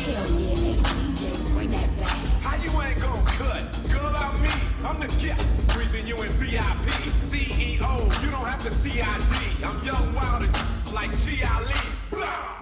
Hell yeah, hey DJ, bring that back. How you ain't gon' cut? Girl, I'm me. I'm the gift. Reason you in VIP. CEO, you don't have to CID. I'm young, wild, and like G.I. Lee. Blah!